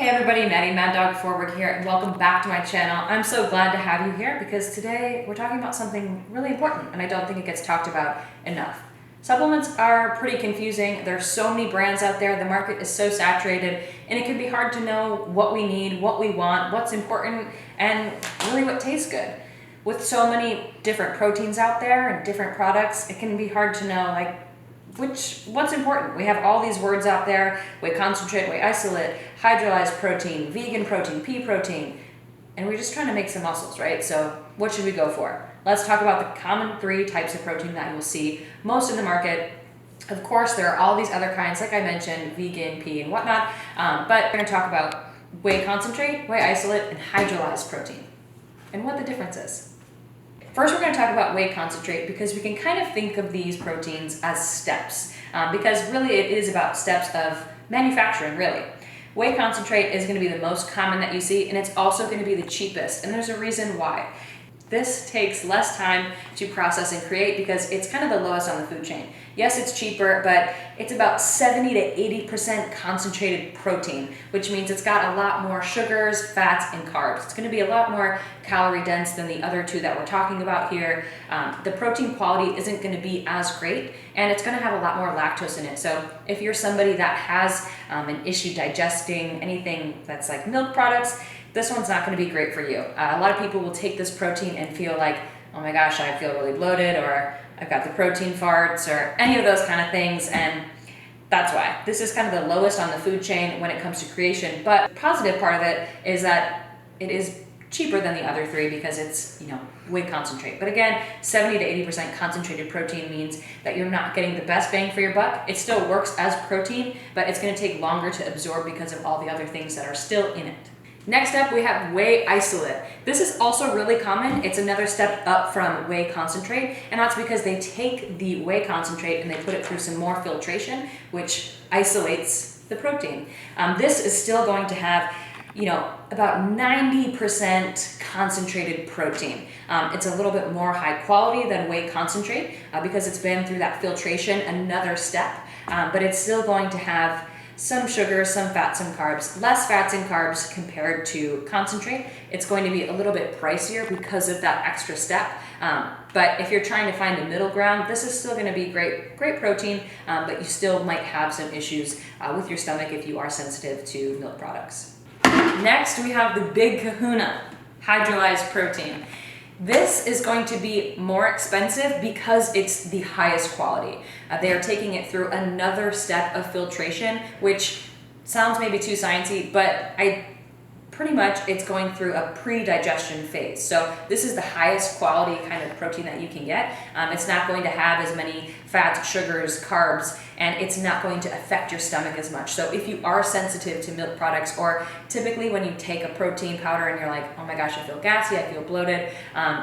Hey everybody, Maddie Mad Dog Forward here, and welcome back to my channel. I'm so glad to have you here because today we're talking about something really important and I don't think it gets talked about enough. Supplements are pretty confusing. There's so many brands out there, the market is so saturated, and it can be hard to know what we need, what we want, what's important, and really what tastes good. With so many different proteins out there and different products, it can be hard to know what's important. We have all these words out there: Whey Concentrate, Whey Isolate, Hydrolyzed protein, vegan protein, pea protein, and we're just trying to make some muscles, right? So what should we go for? Let's talk about the common 3 types of protein that you'll see most in the market. Of course, there are all these other kinds, like I mentioned, vegan, pea, and whatnot, but we're gonna talk about Whey Concentrate, Whey Isolate, and Hydrolyzed protein, and what the difference is. First, we're going to talk about Whey Concentrate because we can kind of think of these proteins as steps, because really it is about steps of manufacturing, really. Whey Concentrate is going to be the most common that you see, and it's also going to be the cheapest, and there's a reason why. This takes less time to process and create because it's kind of the lowest on the food chain. Yes, it's cheaper, but it's about 70 to 80% concentrated protein, which means it's got a lot more sugars, fats, and carbs. It's going to be a lot more calorie dense than the other 2 that we're talking about here. The protein quality isn't going to be as great, and it's going to have a lot more lactose in it. So if you're somebody that has an issue digesting anything that's like milk products, this one's not going to be great for you. A lot of people will take this protein and feel like, oh my gosh, I feel really bloated, or I've got the protein farts, or any of those kind of things, and that's why. This is kind of the lowest on the food chain when it comes to creation, but the positive part of it is that it is cheaper than the other 3 because it's, Whey Concentrate. But again, 70 to 80% concentrated protein means that you're not getting the best bang for your buck. It still works as protein, but it's going to take longer to absorb because of all the other things that are still in it. Next up, we have Whey Isolate. This is also really common. It's another step up from Whey Concentrate, and that's because they take the Whey Concentrate and they put it through some more filtration, which isolates the protein. This is still going to have, about 90% concentrated protein. It's a little bit more high quality than Whey Concentrate because it's been through that filtration, another step, but it's still going to have some sugar, some fat, some carbs, less fats and carbs compared to concentrate. It's going to be a little bit pricier because of that extra step. But if you're trying to find a middle ground, this is still going to be great protein, but you still might have some issues with your stomach if you are sensitive to milk products. Next, we have the big kahuna, hydrolyzed protein. This is going to be more expensive because it's the highest quality. They are taking it through another step of filtration, which sounds maybe too sciencey, but pretty much it's going through a pre-digestion phase. So this is the highest quality kind of protein that you can get. It's not going to have as many fats, sugars, carbs, and it's not going to affect your stomach as much. So if you are sensitive to milk products, or typically when you take a protein powder and you're like, oh my gosh, I feel gassy, I feel bloated,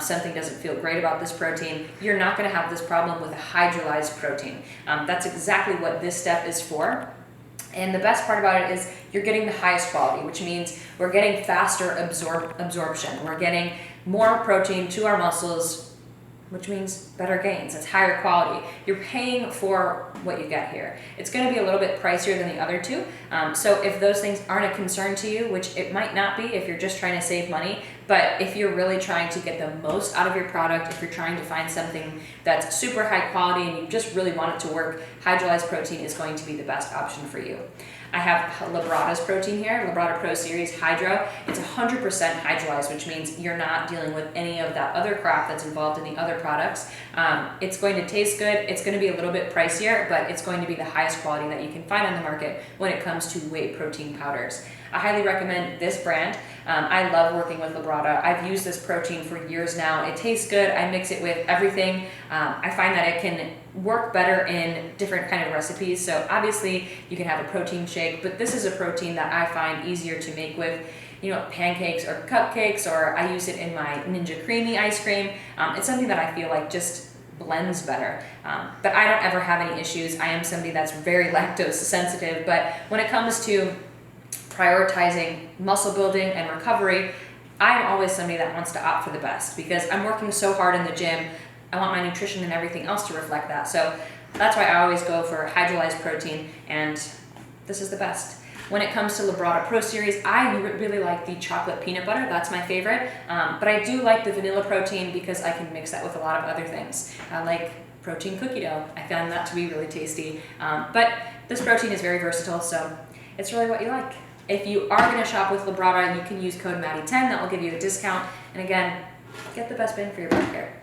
something doesn't feel great about this protein, you're not going to have this problem with a hydrolyzed protein. That's exactly what this step is for. And the best part about it is you're getting the highest quality, which means we're getting faster absorption. We're getting more protein to our muscles, which means better gains. It's higher quality. You're paying for what you get here. It's going to be a little bit pricier than the other 2. So if those things aren't a concern to you, which it might not be if you're just trying to save money, but if you're really trying to get the most out of your product, if you're trying to find something that's super high quality and you just really want it to work, hydrolyzed protein is going to be the best option for you. I have Labrada's protein here, Labrada Pro Series Hydro. It's 100% hydrolyzed, which means you're not dealing with any of that other crap that's involved in the other products. It's going to taste good. It's going to be a little bit pricier, but it's going to be the highest quality that you can find on the market when it comes to whey protein powders. I highly recommend this brand. I love working with Labrada. I've used this protein for years now. It tastes good. I mix it with everything. I find that it can work better in different kind of recipes. So obviously you can have a protein shake, but this is a protein that I find easier to make with pancakes or cupcakes, or I use it in my Ninja Creamy ice cream. It's something that I feel like just blends better. But I don't ever have any issues. I am somebody that's very lactose sensitive, but when it comes to prioritizing muscle building and recovery, I'm always somebody that wants to opt for the best because I'm working so hard in the gym. I want my nutrition and everything else to reflect that. So that's why I always go for hydrolyzed protein, and this is the best. When it comes to Labrada Pro Series, I really like the chocolate peanut butter. That's my favorite. But I do like the vanilla protein because I can mix that with a lot of other things. I like protein cookie dough. I found that to be really tasty. But this protein is very versatile, so it's really what you like. If you are going to shop with Labrada, you can use code Maddie10. That will give you a discount. And again, get the best bang for your buck here.